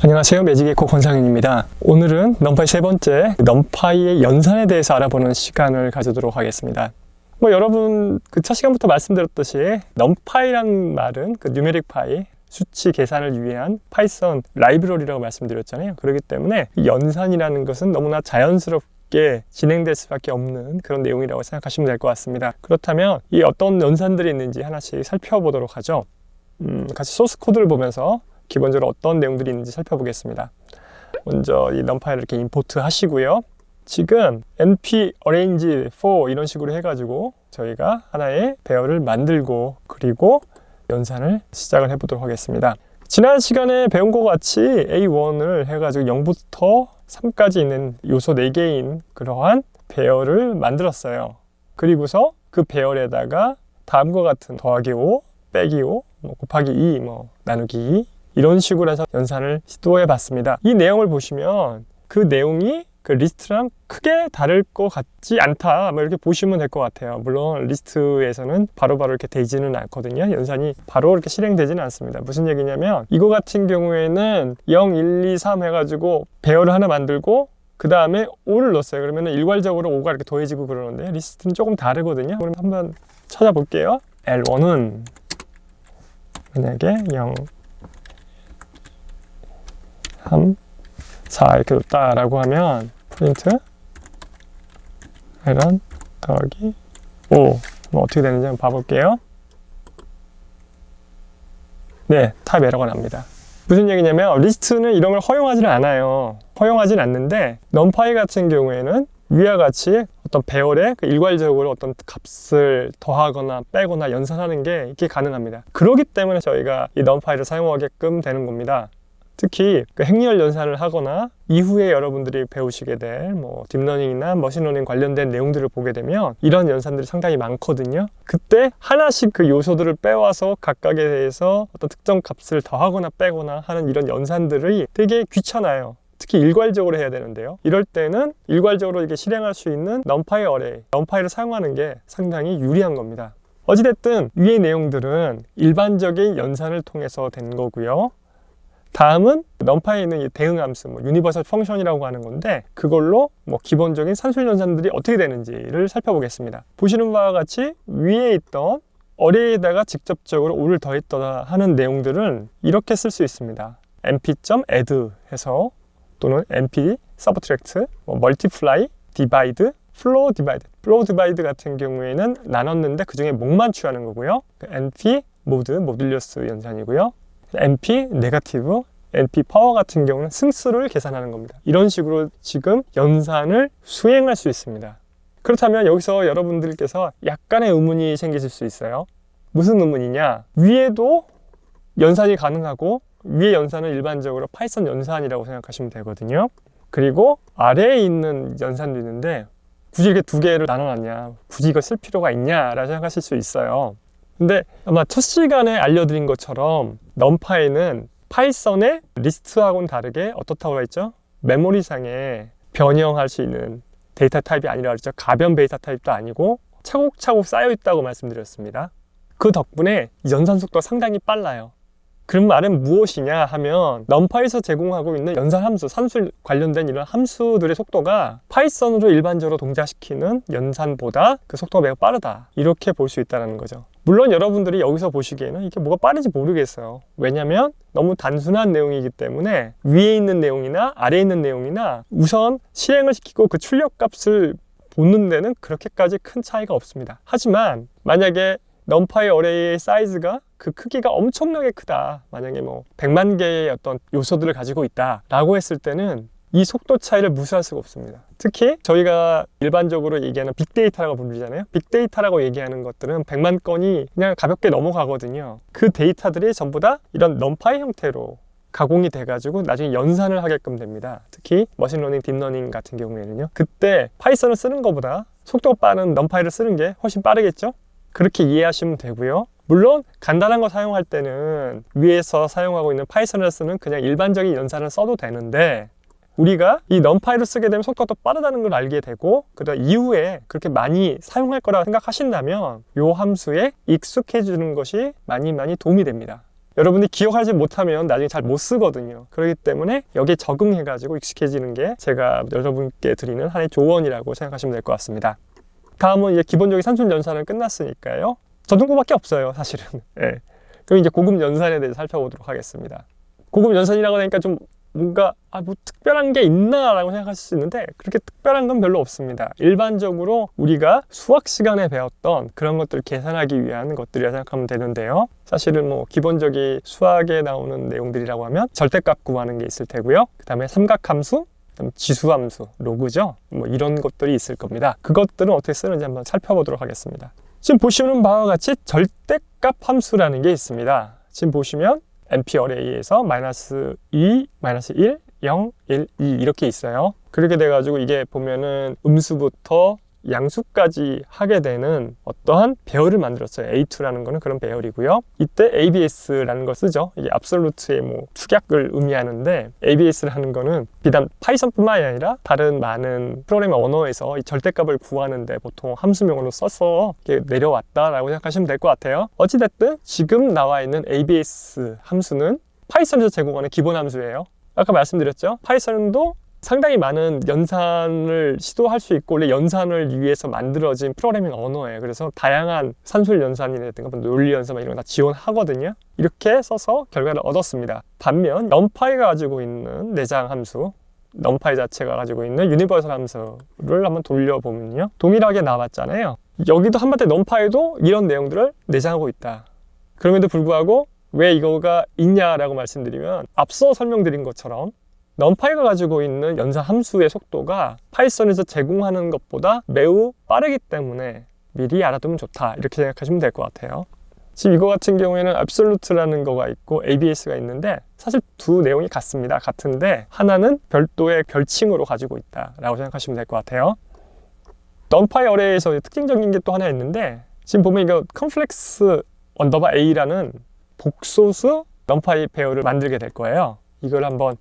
안녕하세요. 매직에코 권상윤입니다. 오늘은 넘파이 세 번째 넘파이의 연산에 대해서 알아보는 시간을 가지도록 하겠습니다. 여러분 첫 시간부터 말씀드렸듯이 넘파이란 말은 뉴메릭 파이, 수치 계산을 위한 파이썬 라이브러리라고 말씀드렸잖아요. 그렇기 때문에 연산이라는 것은 너무나 자연스럽게 진행될 수밖에 없는 그런 내용이라고 생각하시면 될 것 같습니다. 그렇다면 이 어떤 연산들이 있는지 하나씩 살펴보도록 하죠. 같이 소스 코드를 보면서 기본적으로 어떤 내용들이 있는지 살펴보겠습니다. 먼저 이 넘파이를 이렇게 임포트 하시고요. 지금 np arrange for 이런 식으로 해가지고 저희가 하나의 배열을 만들고 그리고 연산을 시작을 해보도록 하겠습니다. 지난 시간에 배운 것 같이 A1을 해가지고 0부터 3까지 있는 요소 4개인 그러한 배열을 만들었어요. 그리고서 그 배열에다가 다음과 같은 더하기 5, 빼기 5, 곱하기 2, 나누기 2 이런 식으로 해서 연산을 시도해 봤습니다. 이 내용을 보시면 그 내용이 그 리스트랑 크게 다를 것 같지 않다 이렇게 보시면 될 것 같아요. 물론 리스트에서는 바로바로 이렇게 되지는 않거든요. 연산이 바로 이렇게 실행되지는 않습니다. 무슨 얘기냐면 이거 같은 경우에는 0, 1, 2, 3 해가지고 배열을 하나 만들고 그 다음에 5를 넣었어요. 그러면 일괄적으로 5가 이렇게 더해지고 그러는데 리스트는 조금 다르거든요. 그럼 한번 찾아볼게요. L1은 만약에 0, 3, 4 이렇게 뒀다라고 하면 프린트 이런 더하기 5 어떻게 되는지 한번 봐볼게요. 네, 타입 에러가 납니다. 무슨 얘기냐면 리스트는 이런 걸 허용하지는 않아요. 허용하지는 않는데 넘파이 같은 경우에는 위와 같이 어떤 배열에 일괄적으로 어떤 값을 더하거나 빼거나 연산하는 게 이게 가능합니다. 그렇기 때문에 저희가 이 넘파이를 사용하게끔 되는 겁니다. 특히 행렬 연산을 하거나 이후에 여러분들이 배우시게 될 딥러닝이나 머신러닝 관련된 내용들을 보게 되면 이런 연산들이 상당히 많거든요. 그때 하나씩 그 요소들을 빼와서 각각에 대해서 어떤 특정 값을 더하거나 빼거나 하는 이런 연산들이 되게 귀찮아요. 특히 일괄적으로 해야 되는데요. 이럴 때는 일괄적으로 이렇게 실행할 수 있는 넘파이 어레이, 넘파이를 사용하는 게 상당히 유리한 겁니다. 어찌됐든 위의 내용들은 일반적인 연산을 통해서 된 거고요. 다음은 넘파이에 있는 이 대응함수, 유니버설 펑션이라고 하는 건데 그걸로 기본적인 산술 연산들이 어떻게 되는지를 살펴보겠습니다. 보시는 바와 같이 위에 있던 어레이에다가 직접적으로 5를 더했다 하는 내용들은 이렇게 쓸 수 있습니다. np.add 해서 또는 np subtract, multiply, divide, flow divide. flow divide 같은 경우에는 나눴는데 그 중에 목만 취하는 거고요. np mode, 모듈러스 연산이고요. np 네거티브, np 파워 같은 경우는 승수를 계산하는 겁니다. 이런 식으로 지금 연산을 수행할 수 있습니다. 그렇다면 여기서 여러분들께서 약간의 의문이 생기실 수 있어요. 무슨 의문이냐? 위에도 연산이 가능하고 위에 연산은 일반적으로 파이썬 연산이라고 생각하시면 되거든요. 그리고 아래에 있는 연산도 있는데 굳이 이렇게 두 개를 나눠놨냐? 굳이 이걸 쓸 필요가 있냐라고 생각하실 수 있어요. 근데 아마 첫 시간에 알려드린 것처럼 넘파이는 파이썬의 리스트하고는 다르게 어떻다고 했죠? 메모리상에 변형할 수 있는 데이터 타입이 아니라 그랬죠. 가변 데이터 타입도 아니고 차곡차곡 쌓여 있다고 말씀드렸습니다. 그 덕분에 연산 속도가 상당히 빨라요. 그런 말은 무엇이냐 하면 넘파이에서 제공하고 있는 연산 함수, 산술 관련된 이런 함수들의 속도가 파이썬으로 일반적으로 동작시키는 연산보다 그 속도가 매우 빠르다. 이렇게 볼 수 있다는 거죠. 물론 여러분들이 여기서 보시기에는 이게 뭐가 빠른지 모르겠어요. 왜냐면 너무 단순한 내용이기 때문에 위에 있는 내용이나 아래에 있는 내용이나 우선 실행을 시키고 그 출력값을 보는 데는 그렇게까지 큰 차이가 없습니다. 하지만 만약에 넘파이 어레이의 사이즈가 그 크기가 엄청나게 크다. 만약에 100만 개의 어떤 요소들을 가지고 있다 라고 했을 때는 이 속도 차이를 무시할 수가 없습니다. 특히 저희가 일반적으로 얘기하는 빅데이터라고 부르잖아요. 빅데이터라고 얘기하는 것들은 100만 건이 그냥 가볍게 넘어가거든요. 그 데이터들이 전부 다 이런 넘파이 형태로 가공이 돼가지고 나중에 연산을 하게끔 됩니다. 특히 머신러닝, 딥러닝 같은 경우에는요. 그때 파이썬을 쓰는 것보다 속도가 빠른 넘파이를 쓰는 게 훨씬 빠르겠죠? 그렇게 이해하시면 되고요. 물론 간단한 거 사용할 때는 위에서 사용하고 있는 파이썬을 쓰는 그냥 일반적인 연산을 써도 되는데 우리가 이 넘파이를 쓰게 되면 속도가 더 빠르다는 걸 알게 되고 그다음 이후에 그렇게 많이 사용할 거라고 생각하신다면 이 함수에 익숙해지는 것이 많이 도움이 됩니다. 여러분이 기억하지 못하면 나중에 잘 못 쓰거든요. 그렇기 때문에 여기에 적응해가지고 익숙해지는 게 제가 여러분께 드리는 하나의 조언이라고 생각하시면 될 것 같습니다. 다음은 이제 기본적인 산술 연산은 끝났으니까요. 전등고밖에 없어요, 사실은. 예. 그럼 이제 고급 연산에 대해서 살펴보도록 하겠습니다. 고급 연산이라고 하니까 좀 뭔가 뭐 특별한 게 있나라고 생각하실 수 있는데 그렇게 특별한 건 별로 없습니다. 일반적으로 우리가 수학 시간에 배웠던 그런 것들을 계산하기 위한 것들이라 생각하면 되는데요. 사실은 뭐 기본적인 수학에 나오는 내용들이라고 하면 절대값 구하는 게 있을 테고요. 그 다음에 삼각함수, 지수함수, 로그죠. 뭐 이런 것들이 있을 겁니다. 그것들은 어떻게 쓰는지 한번 살펴보도록 하겠습니다. 지금 보시는 바와 같이 절대값 함수라는 게 있습니다. 지금 보시면 NP 어레이에서 마이너스 2, 마이너스 1, 0, 1, 2 이렇게 있어요. 그렇게 돼가지고 이게 보면은 음수부터 양수까지 하게 되는 어떠한 배열을 만들었어요. A2라는 거는 그런 배열이고요. 이때 ABS라는 걸 쓰죠. 이게 absolute의 뭐 축약을 의미하는데 ABS라는 거는 비단 파이썬뿐만이 아니라 다른 많은 프로그래밍 언어에서 이 절대값을 구하는데 보통 함수명으로 써서 이렇게 내려왔다라고 생각하시면 될 것 같아요. 어찌됐든 지금 나와 있는 ABS 함수는 파이썬에서 제공하는 기본 함수예요. 아까 말씀드렸죠. 파이썬도 상당히 많은 연산을 시도할 수 있고 원래 연산을 위해서 만들어진 프로그래밍 언어예요. 그래서 다양한 산술 연산이라든가 논리 연산 이런 거 다 지원하거든요. 이렇게 써서 결과를 얻었습니다. 반면 numPy가 가지고 있는 내장 함수, numPy 자체가 가지고 있는 유니버설 함수를 한번 돌려보면요. 동일하게 나왔잖아요. 여기도 한마디 numPy도 이런 내용들을 내장하고 있다. 그럼에도 불구하고 왜 이거가 있냐라고 말씀드리면 앞서 설명드린 것처럼 numPy가 가지고 있는 연산 함수의 속도가 파이썬에서 제공하는 것보다 매우 빠르기 때문에 미리 알아두면 좋다 이렇게 생각하시면 될 것 같아요. 지금 이거 같은 경우에는 absolute라는 거가 있고 ABS가 있는데 사실 두 내용이 같습니다. 같은데 하나는 별도의 별칭으로 가지고 있다라고 생각하시면 될 것 같아요. numPy 어레이에서 특징적인 게 또 하나 있는데 지금 보면 이거 컴플렉스 언더바 A라는 복소수 numPy 배열을 만들게 될 거예요. 이걸 한번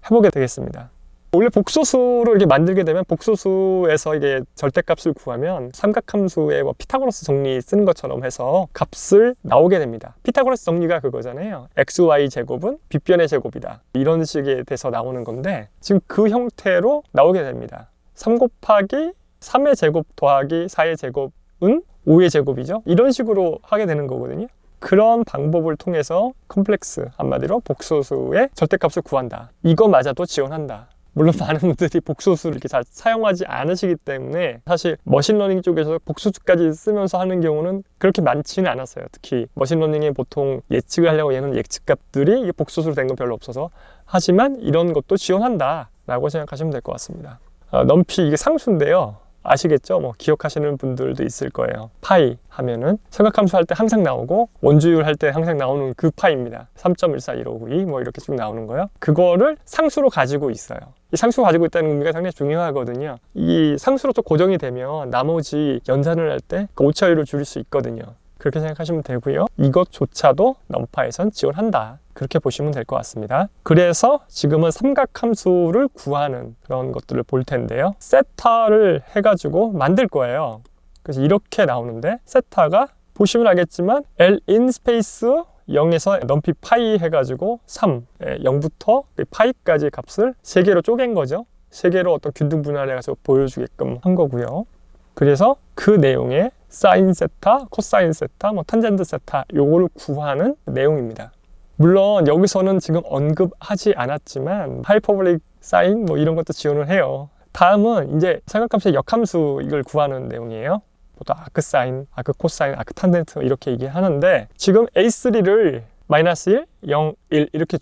해보게 되겠습니다. 원래 복소수를 이렇게 만들게 되면 복소수에서 이게 절대값을 구하면 삼각함수의 뭐 피타고라스 정리 쓰는 것처럼 해서 값을 나오게 됩니다. 피타고라스 정리가 그거잖아요. xy 제곱은 빗변의 제곱이다. 이런 식에 돼서 나오는 건데 지금 그 형태로 나오게 됩니다. 3 곱하기 3의 제곱 더하기 4의 제곱은 5의 제곱이죠. 이런 식으로 하게 되는 거거든요. 그런 방법을 통해서 컴플렉스, 한마디로 복소수의 절대값을 구한다. 이거마저도 지원한다. 물론 많은 분들이 복소수를 이렇게 잘 사용하지 않으시기 때문에 사실 머신러닝 쪽에서 복소수까지 쓰면서 하는 경우는 그렇게 많지는 않았어요. 특히 머신러닝에 보통 예측을 하려고 얘는 예측값들이 이게 복소수로 된 건 별로 없어서 하지만 이런 것도 지원한다 라고 생각하시면 될 것 같습니다. numPy 이게 상수인데요. 아시겠죠? 뭐 기억하시는 분들도 있을 거예요. 파이 하면은 삼각함수 할 때 항상 나오고 원주율 할 때 항상 나오는 그 파이입니다. 3.14159 뭐 이렇게 쭉 나오는 거요. 그거를 상수로 가지고 있어요. 이 상수가 가지고 있다는 의미가 상당히 중요하거든요. 이 상수로 좀 고정이 되면 나머지 연산을 할 때 그 오차율을 줄일 수 있거든요. 그렇게 생각하시면 되고요. 이것조차도 numPy에선 지원한다. 그렇게 보시면 될 것 같습니다. 그래서 지금은 삼각함수를 구하는 그런 것들을 볼 텐데요. 세타를 해가지고 만들 거예요. 그래서 이렇게 나오는데 세타가 보시면 알겠지만 Lin 스페이스 0에서 numPy 파이 해가지고 3, 0부터 파이까지 값을 3개로 쪼갠 거죠. 3개로 어떤 균등 분할해가지고 보여주게끔 한 거고요. 그래서 그 내용에 사인 세타, 코사인 세타, 뭐 탄젠트 세타 요거를 구하는 내용입니다. 물론 여기서는 지금 언급하지 않았지만 하이퍼볼릭 사인 뭐 이런 것도 지원을 해요. 다음은 이제 삼각함수의 역함수 이걸 구하는 내용이에요. 보통 아크 사인, 아크 코사인, 아크 탄젠트 이렇게 얘기하는데 지금 A3를 마이너스 1, 0, 1 이렇게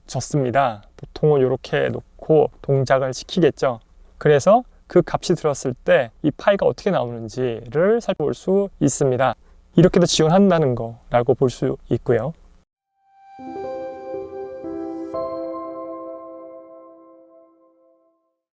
줬습니다. 보통은 이렇게 놓고 동작을 시키겠죠. 그래서 그 값이 들었을 때 이 파이가 어떻게 나오는지를 살펴볼 수 있습니다. 이렇게도 지원한다는 거라고 볼 수 있고요.